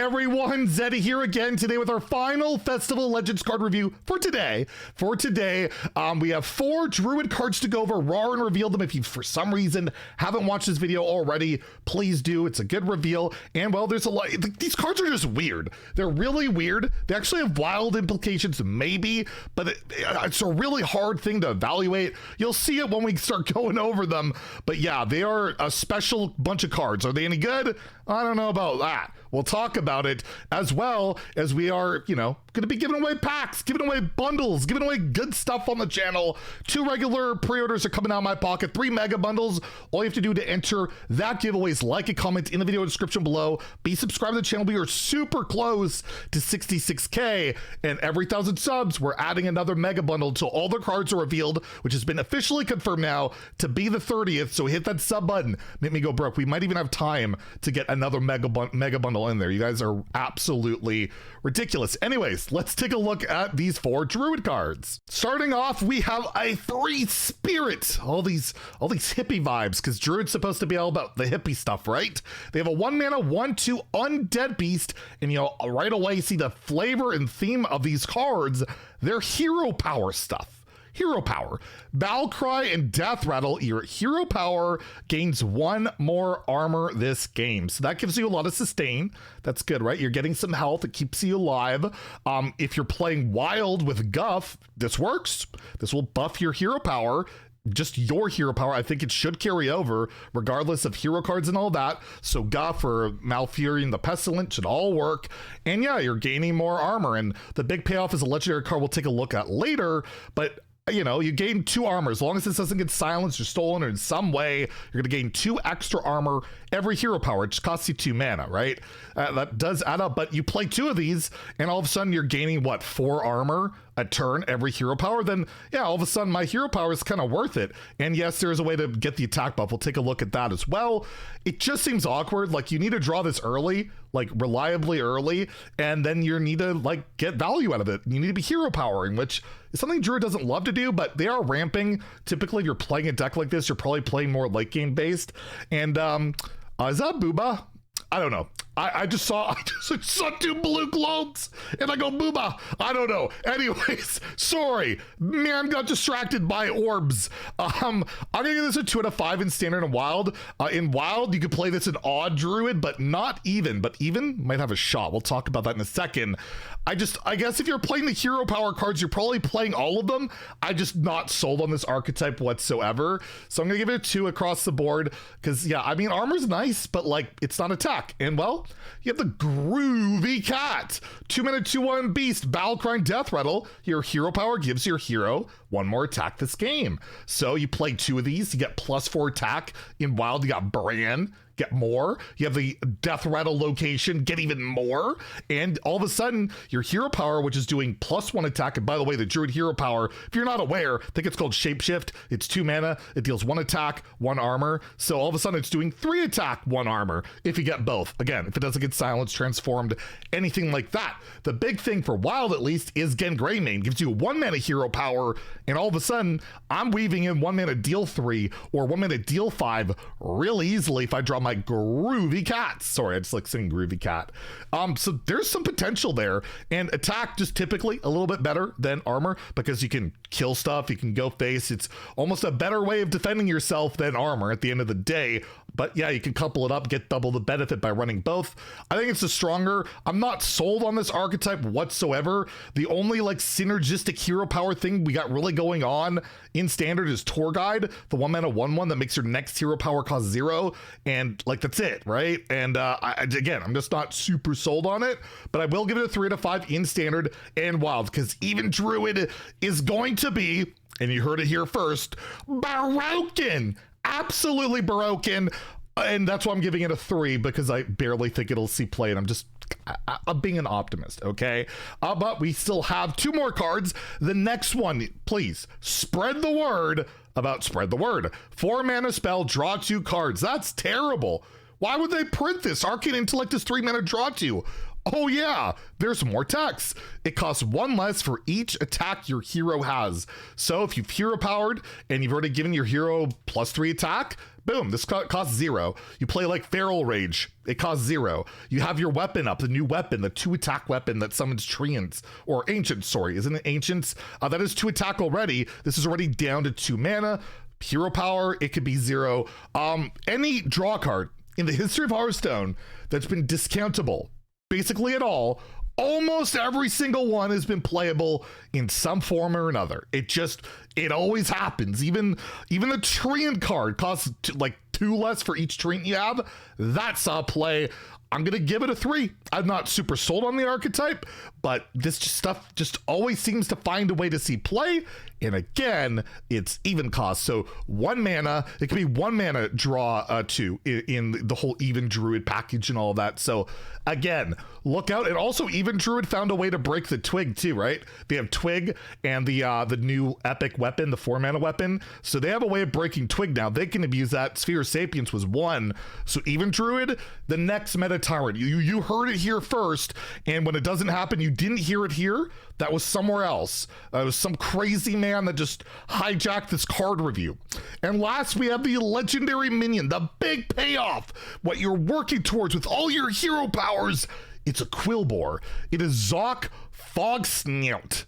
everyone, Zeddy here again today with our final Festival Legends card review for today. We have 4 Druid cards to go over, raw and reveal them. If you, for some reason, haven't watched this video already, please do. It's a good reveal. And well, there's a lot, these cards are just weird. They're really weird. They actually have wild implications, maybe, but it's a really hard thing to evaluate. You'll see it when we start going over them. But yeah, they are a special bunch of cards. Are they any good? I don't know about that. We'll talk about it, as well as we are, going to be giving away packs, giving away bundles, giving away good stuff on the channel. 2 regular pre-orders are coming out of my pocket, 3 mega bundles. All you have to do to enter that giveaway is like a comment in the video description below. Be subscribed to the channel. We are super close to 66K, and every 1,000 subs, we're adding another mega bundle until all the cards are revealed, which has been officially confirmed now to be the 30th. So hit that sub button. Make me go broke. We might even have time to get another mega bundle in there. You guys are absolutely ridiculous. Anyways, let's take a look at these 4 Druid cards. Starting off, we have a 3 Spirit. All these hippie vibes, because Druid's supposed to be all about the hippie stuff, right? They have a 1 mana 1/2 undead beast, and right away you see the flavor and theme of these cards. They're hero power stuff. Hero power. Battle Cry and Death Rattle, your hero power gains 1 more armor this game. So that gives you a lot of sustain. That's good, right? You're getting some health. It keeps you alive. If you're playing wild with Guff, this works. This will buff your hero power. Just your hero power. I think it should carry over regardless of hero cards and all that. So Guff or Malfurion and the Pestilent should all work. And yeah, you're gaining more armor. And the big payoff is a legendary card we'll take a look at later. But you gain 2 armor. As long as this doesn't get silenced or stolen or in some way, you're going to gain 2 extra armor every hero power. It just costs you 2 mana, right? That does add up, but you play 2 of these and all of a sudden you're gaining, 4 armor a turn every hero power. Then yeah, all of a sudden my hero power is kind of worth it. And yes, there's a way to get the attack buff. We'll take a look at that as well. It just seems awkward. Like, you need to draw this early, like reliably early, and then you need to get value out of it. You need to be hero powering, which is something Druid doesn't love to do, but they are ramping. Typically, if you're playing a deck like this, you're probably playing more late game based. And is that Booba? I don't know. I just saw 2 blue globes and I go booba. I don't know. Anyways, sorry, man, got distracted by orbs. I'm gonna give this a 2 out of 5 in standard and wild. In wild, you could play this in odd Druid, but not even. But even might have a shot. We'll talk about that in a second. I guess if you're playing the hero power cards, you're probably playing all of them. I just not sold on this archetype whatsoever. So I'm gonna give it a 2 across the board because yeah, I mean, armor's nice, but it's not attack. And well, you have the Groovy Cat. 2 mana 2/1 beast, Battle Cry, Death Rattle. Your hero power gives your hero 1 more attack this game. So you play 2 of these, you get +4 attack. In wild, you got Bran, get more. You have the Death Rattle location, get even more. And all of a sudden, your hero power, which is doing +1 attack, and by the way, the Druid hero power, if you're not aware, I think it's called Shapeshift. It's 2 mana, it deals 1 attack, 1 armor. So all of a sudden, it's doing 3 attack, 1 armor, if you get both. Again, if it doesn't get silenced, transformed, anything like that. The big thing for wild, at least, is Gen Greymane. Gives you 1 mana hero power, and all of a sudden, I'm weaving in 1 mana deal 3 or 1 mana deal 5 real easily if I draw my Groovy Cat. Sorry, I just like saying Groovy Cat. So there's some potential there, and attack just typically a little bit better than armor because you can kill stuff, you can go face. It's almost a better way of defending yourself than armor at the end of the day. But yeah, you can couple it up, get double the benefit by running both. I think it's a stronger. I'm not sold on this archetype whatsoever. The only synergistic hero power thing we got really going on in standard is Tour Guide, the 1 mana 1/1 that makes your next hero power cost 0, and that's it, right? And again, I'm just not super sold on it, but I will give it a 3 out of 5 in standard and wild because even Druid is going to be, and you heard it here first, broken. Absolutely broken, and that's why I'm giving it a 3 because I barely think it'll see play, and I'm being an optimist, okay? But we still have 2 more cards. The next one, please spread the word about spread the word. 4 mana spell, draw 2 cards. That's terrible. Why would they print this? Arcane Intellect is 3 mana, draw 2. Oh yeah, there's more text. It costs 1 less for each attack your hero has. So if you've hero powered and you've already given your hero +3 attack, Boom, this costs 0. You play like Feral Rage, it costs 0. You have your weapon up, the new weapon, the 2 attack weapon that summons Treants, or Ancients, sorry, isn't it Ancients? That is 2 attack already. This is already down to 2 mana. Hero power, it could be 0. Any draw card in the history of Hearthstone that's been discountable, basically at all, almost every single one has been playable in some form or another. It always happens. Even the Treant card costs like 2 less for each Treant you have. That's a play. I'm gonna give it a 3. I'm not super sold on the archetype, but this stuff just always seems to find a way to see play. And again, it's even cost. So 1 mana, it can be 1 mana draw 2 in the whole Even Druid package and all that. So again, look out. And also Even Druid found a way to break the Twig too, right? They have Twig and the new epic weapon, the 4 mana weapon. So they have a way of breaking Twig now. They can abuse that. Sphere of Sapience was 1. So Even Druid, the next meta tyrant. You heard it here first. And when it doesn't happen, you didn't hear it here. That was somewhere else. It was some crazy man that just hijacked this card review. And last, we have the legendary Minion, the big payoff. What you're working towards with all your hero powers. It's a Quillbore. It is Zoc Fog Snout.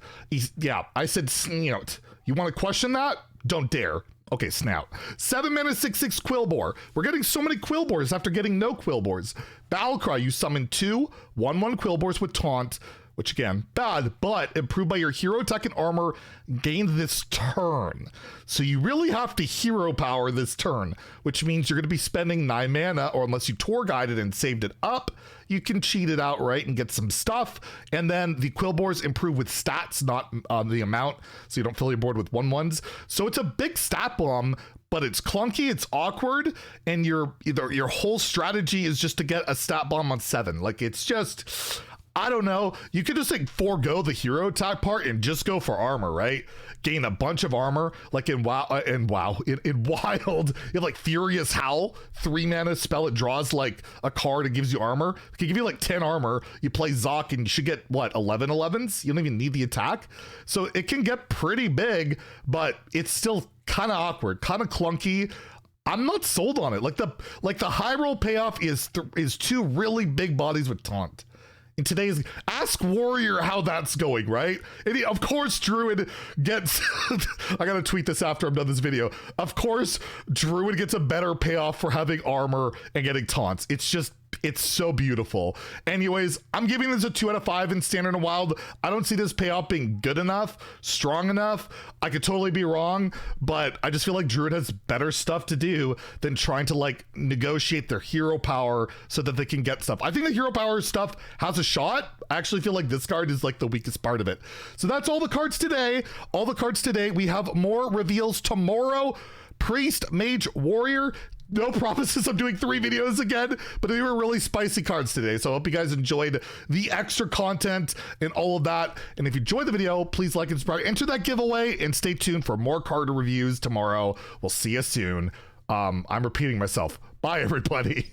Yeah, I said Snout. You want to question that? Don't dare. Okay, Snout. 7 mana, 6/6 Quillbore. We're getting so many Quillbores after getting no Quillbores. Battlecry, you summon 2 1/1 Quillbores with Taunt, which again, bad, but improved by your hero attack and armor gained this turn. So you really have to hero power this turn, which means you're going to be spending 9 mana, or unless you tour guided and saved it up, you can cheat it outright and get some stuff. And then the Quillbores improve with stats, not the amount, so you don't fill your board with 1/1s. So it's a big stat bomb, but it's clunky, it's awkward, and your whole strategy is just to get a stat bomb on 7. Like, it's just, I don't know. You could just like forego the hero attack part and just go for armor, right? Gain a bunch of armor, like in Wild, you have like Furious Howl, 3 mana spell. It draws like a card and gives you armor. It can give you like 10 armor. You play Zoc and you should get what, 11 11s? You don't even need the attack. So it can get pretty big, but it's still kind of awkward, kind of clunky. I'm not sold on it. Like the high roll payoff is 2 really big bodies with Taunt. In today's, ask Warrior how that's going, right? And of course, Druid gets, I gotta tweet this after I'm done this video. Of course, Druid gets a better payoff for having armor and getting taunts. It's so beautiful. Anyways, I'm giving this a 2 out of 5 in Standard and Wild. I don't see this payoff being good enough, strong enough. I could totally be wrong, but I just feel like Druid has better stuff to do than trying to like negotiate their hero power so that they can get stuff. I think the hero power stuff has a shot. I actually feel like this card is like the weakest part of it. So that's all the cards today. All the cards today. We have more reveals tomorrow. Priest, Mage, Warrior. No promises I'm doing 3 videos again, but they were really spicy cards today. So I hope you guys enjoyed the extra content and all of that. And if you enjoyed the video, please like and subscribe, enter that giveaway, and stay tuned for more card reviews tomorrow. We'll see you soon. I'm repeating myself. Bye, everybody.